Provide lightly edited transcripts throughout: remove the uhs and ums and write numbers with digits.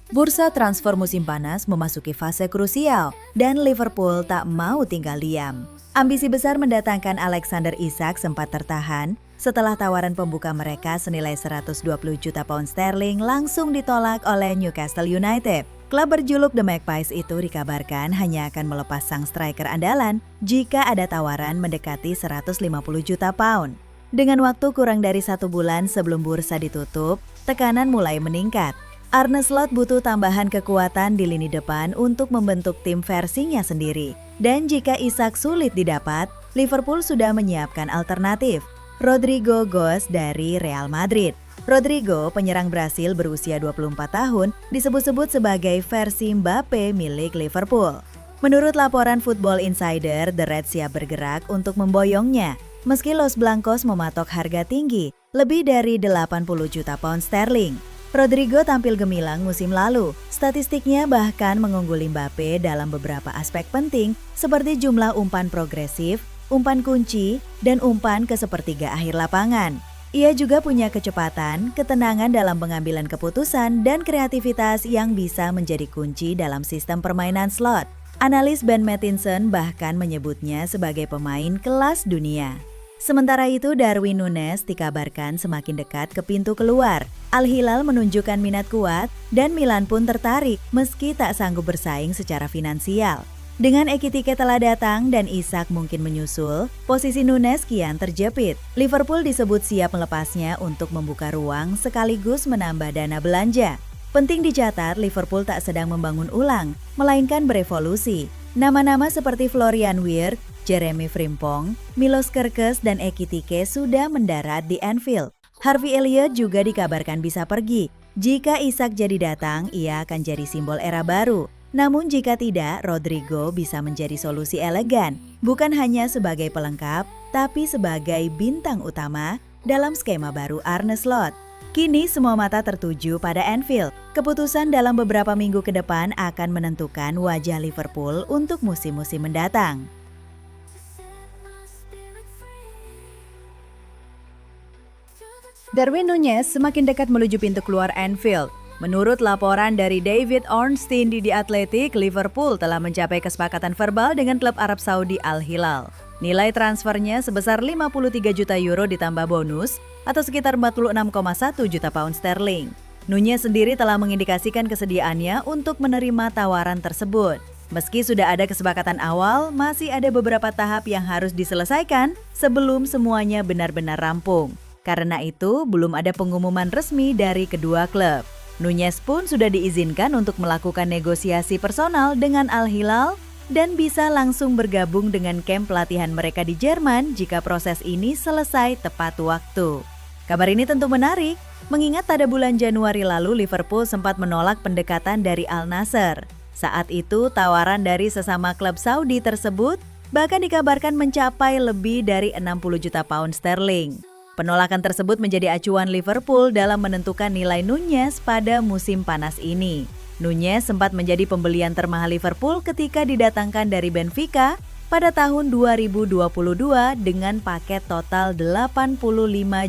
Bursa transfer musim panas memasuki fase krusial dan Liverpool tak mau tinggal diam. Ambisi besar mendatangkan Alexander Isak sempat tertahan setelah tawaran pembuka mereka senilai 120 juta pound sterling langsung ditolak oleh Newcastle United. Klub berjuluk The Magpies itu dikabarkan hanya akan melepas sang striker andalan jika ada tawaran mendekati 150 juta pound. Dengan waktu kurang dari 1 bulan sebelum bursa ditutup, tekanan mulai meningkat. Arne Slot butuh tambahan kekuatan di lini depan untuk membentuk tim versinya sendiri. Dan jika Isak sulit didapat, Liverpool sudah menyiapkan alternatif. Rodrigo Goes dari Real Madrid. Rodrigo, penyerang Brasil berusia 24 tahun, disebut-sebut sebagai versi Mbappe milik Liverpool. Menurut laporan Football Insider, The Reds siap bergerak untuk memboyongnya. Meski Los Blancos mematok harga tinggi, lebih dari 80 juta pound sterling. Rodrigo tampil gemilang musim lalu. Statistiknya bahkan mengungguli Mbappe dalam beberapa aspek penting seperti jumlah umpan progresif, umpan kunci, dan umpan ke sepertiga akhir lapangan. Ia juga punya kecepatan, ketenangan dalam pengambilan keputusan, dan kreativitas yang bisa menjadi kunci dalam sistem permainan slot. Analis Ben Mattinson bahkan menyebutnya sebagai pemain kelas dunia. Sementara itu, Darwin Núñez dikabarkan semakin dekat ke pintu keluar. Al Hilal menunjukkan minat kuat dan Milan pun tertarik meski tak sanggup bersaing secara finansial. Dengan Ekitike telah datang dan Isak mungkin menyusul, posisi Núñez kian terjepit. Liverpool disebut siap melepasnya untuk membuka ruang sekaligus menambah dana belanja. Penting dicatat, Liverpool tak sedang membangun ulang, melainkan berevolusi. Nama-nama seperti Florian Wirtz, Jeremy Frimpong, Milos Kerkez, dan Ekitike sudah mendarat di Anfield. Harvey Elliott juga dikabarkan bisa pergi. Jika Isak jadi datang, ia akan jadi simbol era baru. Namun jika tidak, Rodrigo bisa menjadi solusi elegan. Bukan hanya sebagai pelengkap, tapi sebagai bintang utama dalam skema baru Arne Slot. Kini semua mata tertuju pada Anfield. Keputusan dalam beberapa minggu ke depan akan menentukan wajah Liverpool untuk musim-musim mendatang. Darwin Núñez semakin dekat menuju pintu keluar Anfield. Menurut laporan dari David Ornstein di The Athletic, Liverpool telah mencapai kesepakatan verbal dengan klub Arab Saudi Al Hilal. Nilai transfernya sebesar 53 juta euro ditambah bonus atau sekitar 46,1 juta pound sterling. Núñez sendiri telah mengindikasikan kesediaannya untuk menerima tawaran tersebut. Meski sudah ada kesepakatan awal, masih ada beberapa tahap yang harus diselesaikan sebelum semuanya benar-benar rampung. Karena itu, belum ada pengumuman resmi dari kedua klub. Núñez pun sudah diizinkan untuk melakukan negosiasi personal dengan Al Hilal dan bisa langsung bergabung dengan kamp pelatihan mereka di Jerman jika proses ini selesai tepat waktu. Kabar ini tentu menarik, mengingat pada bulan Januari lalu Liverpool sempat menolak pendekatan dari Al Nassr. Saat itu, tawaran dari sesama klub Saudi tersebut bahkan dikabarkan mencapai lebih dari 60 juta pound sterling. Penolakan tersebut menjadi acuan Liverpool dalam menentukan nilai Núñez pada musim panas ini. Núñez sempat menjadi pembelian termahal Liverpool ketika didatangkan dari Benfica pada tahun 2022 dengan paket total 85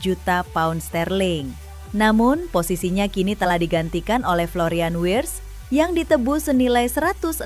juta pound sterling. Namun, posisinya kini telah digantikan oleh Florian Wirtz yang ditebus senilai 116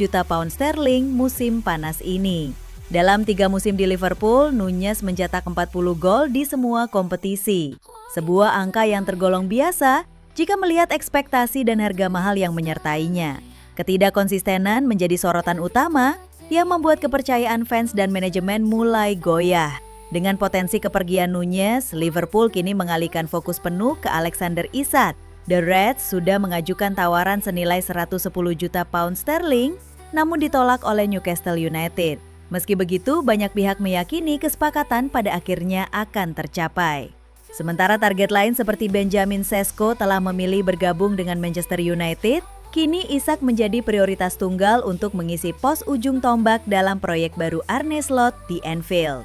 juta pound sterling musim panas ini. Dalam 3 musim di Liverpool, Núñez mencetak 40 gol di semua kompetisi. Sebuah angka yang tergolong biasa jika melihat ekspektasi dan harga mahal yang menyertainya. Ketidakkonsistenan menjadi sorotan utama yang membuat kepercayaan fans dan manajemen mulai goyah. Dengan potensi kepergian Núñez, Liverpool kini mengalihkan fokus penuh ke Alexander Isak. The Reds sudah mengajukan tawaran senilai 110 juta pound sterling, namun ditolak oleh Newcastle United. Meski begitu, banyak pihak meyakini kesepakatan pada akhirnya akan tercapai. Sementara target lain seperti Benjamin Sesko telah memilih bergabung dengan Manchester United, kini Isak menjadi prioritas tunggal untuk mengisi pos ujung tombak dalam proyek baru Arne Slot di Anfield.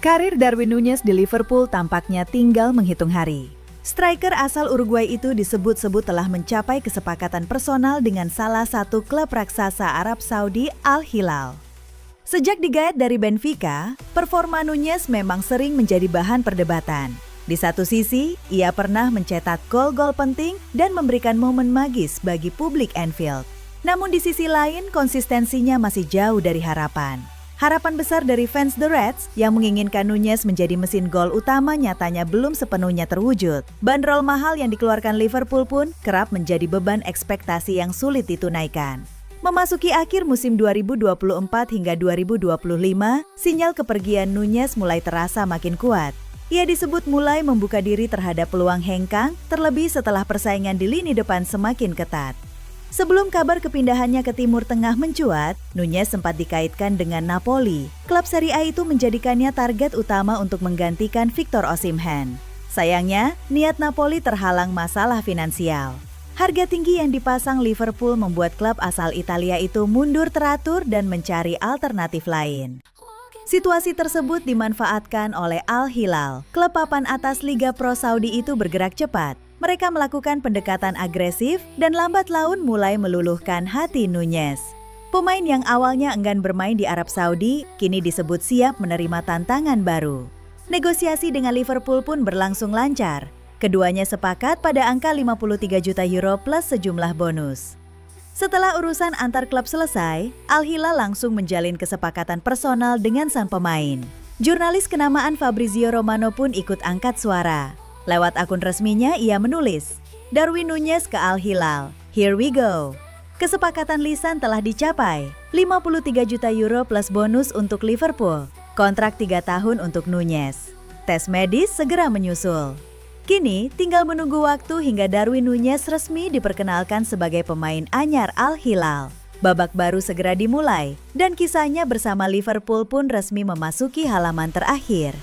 Karir Darwin Núñez di Liverpool tampaknya tinggal menghitung hari. Striker asal Uruguay itu disebut-sebut telah mencapai kesepakatan personal dengan salah satu klub raksasa Arab Saudi Al Hilal. Sejak digait dari Benfica, performa Nunez memang sering menjadi bahan perdebatan. Di satu sisi, ia pernah mencetak gol-gol penting dan memberikan momen magis bagi publik Anfield. Namun di sisi lain, konsistensinya masih jauh dari harapan. Harapan besar dari fans The Reds yang menginginkan Nunez menjadi mesin gol utama nyatanya belum sepenuhnya terwujud. Bandrol mahal yang dikeluarkan Liverpool pun kerap menjadi beban ekspektasi yang sulit ditunaikan. Memasuki akhir musim 2024 hingga 2025, sinyal kepergian Nunez mulai terasa makin kuat. Ia disebut mulai membuka diri terhadap peluang hengkang, terlebih setelah persaingan di lini depan semakin ketat. Sebelum kabar kepindahannya ke Timur Tengah mencuat, Nunez sempat dikaitkan dengan Napoli. Klub Serie A itu menjadikannya target utama untuk menggantikan Victor Osimhen. Sayangnya, niat Napoli terhalang masalah finansial. Harga tinggi yang dipasang Liverpool membuat klub asal Italia itu mundur teratur dan mencari alternatif lain. Situasi tersebut dimanfaatkan oleh Al Hilal. Klub papan atas Liga Pro Saudi itu bergerak cepat. Mereka melakukan pendekatan agresif dan lambat laun mulai meluluhkan hati Nunez. Pemain yang awalnya enggan bermain di Arab Saudi, kini disebut siap menerima tantangan baru. Negosiasi dengan Liverpool pun berlangsung lancar. Keduanya sepakat pada angka 53 juta euro plus sejumlah bonus. Setelah urusan antar klub selesai, Al Hilal langsung menjalin kesepakatan personal dengan sang pemain. Jurnalis kenamaan Fabrizio Romano pun ikut angkat suara. Lewat akun resminya ia menulis, "Darwin Nunez ke Al Hilal, here we go." Kesepakatan lisan telah dicapai, 53 juta euro plus bonus untuk Liverpool, kontrak 3 tahun untuk Nunez. Tes medis segera menyusul. Kini tinggal menunggu waktu hingga Darwin Nunez resmi diperkenalkan sebagai pemain anyar Al Hilal. Babak baru segera dimulai dan kisahnya bersama Liverpool pun resmi memasuki halaman terakhir.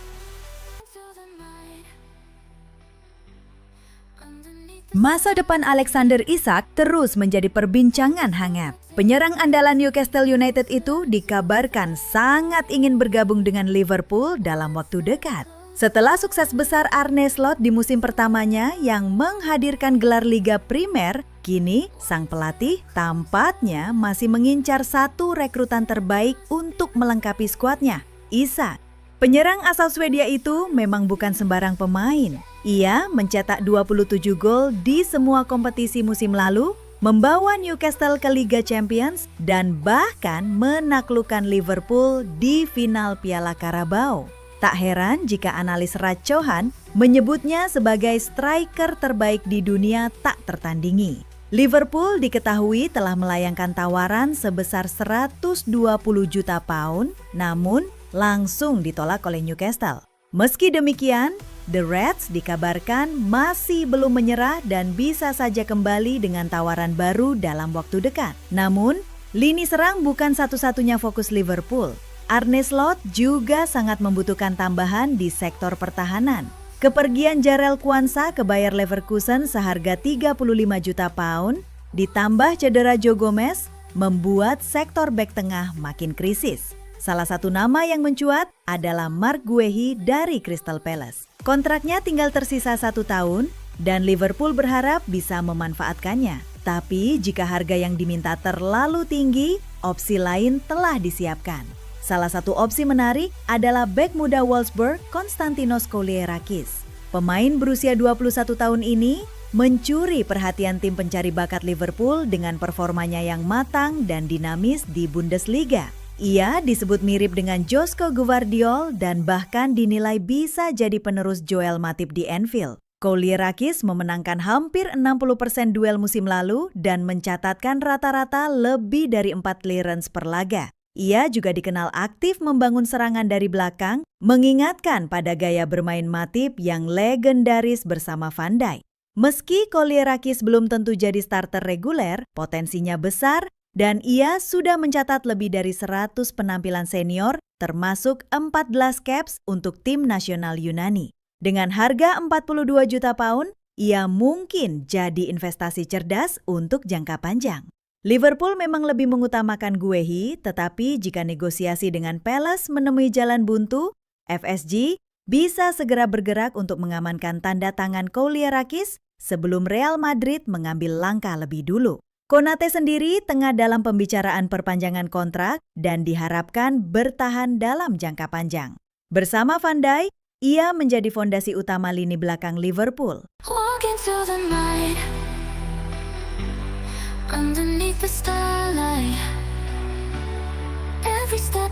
Masa depan Alexander Isak terus menjadi perbincangan hangat. Penyerang andalan Newcastle United itu dikabarkan sangat ingin bergabung dengan Liverpool dalam waktu dekat. Setelah sukses besar Arne Slot di musim pertamanya yang menghadirkan gelar Liga Primer, kini sang pelatih tampaknya masih mengincar satu rekrutan terbaik untuk melengkapi skuadnya, Isak. Penyerang asal Swedia itu memang bukan sembarang pemain. Ia mencetak 27 gol di semua kompetisi musim lalu, membawa Newcastle ke Liga Champions, dan bahkan menaklukkan Liverpool di final Piala Carabao. Tak heran jika analis Racohan menyebutnya sebagai striker terbaik di dunia tak tertandingi. Liverpool diketahui telah melayangkan tawaran sebesar 120 juta pound, namun langsung ditolak oleh Newcastle. Meski demikian, The Reds dikabarkan masih belum menyerah dan bisa saja kembali dengan tawaran baru dalam waktu dekat. Namun, lini serang bukan satu-satunya fokus Liverpool. Arne Slot juga sangat membutuhkan tambahan di sektor pertahanan. Kepergian Jarell Quansah ke Bayer Leverkusen seharga 35 juta pound, ditambah cedera Joe Gomez, membuat sektor bek tengah makin krisis. Salah satu nama yang mencuat adalah Marc Guehi dari Crystal Palace. Kontraknya tinggal tersisa 1 tahun dan Liverpool berharap bisa memanfaatkannya. Tapi jika harga yang diminta terlalu tinggi, opsi lain telah disiapkan. Salah satu opsi menarik adalah bek muda Wolfsburg Konstantinos Kouliarakis. Pemain berusia 21 tahun ini mencuri perhatian tim pencari bakat Liverpool dengan performanya yang matang dan dinamis di Bundesliga. Ia disebut mirip dengan Joško Gvardiol dan bahkan dinilai bisa jadi penerus Joel Matip di Anfield. Kouliarakis memenangkan hampir 60% duel musim lalu dan mencatatkan rata-rata lebih dari 4 clearance per laga. Ia juga dikenal aktif membangun serangan dari belakang, mengingatkan pada gaya bermain Matip yang legendaris bersama Van Dijk. Meski Kouliarakis belum tentu jadi starter reguler, potensinya besar dan ia sudah mencatat lebih dari 100 penampilan senior, termasuk 14 caps untuk tim nasional Yunani. Dengan harga 42 juta pound, ia mungkin jadi investasi cerdas untuk jangka panjang. Liverpool memang lebih mengutamakan Guehi, tetapi jika negosiasi dengan Palace menemui jalan buntu, FSG bisa segera bergerak untuk mengamankan tanda tangan Kouliarakis sebelum Real Madrid mengambil langkah lebih dulu. Konate sendiri tengah dalam pembicaraan perpanjangan kontrak dan diharapkan bertahan dalam jangka panjang. Bersama Van Dijk, ia menjadi fondasi utama lini belakang Liverpool. Walk into the night, underneath the starlight. Every step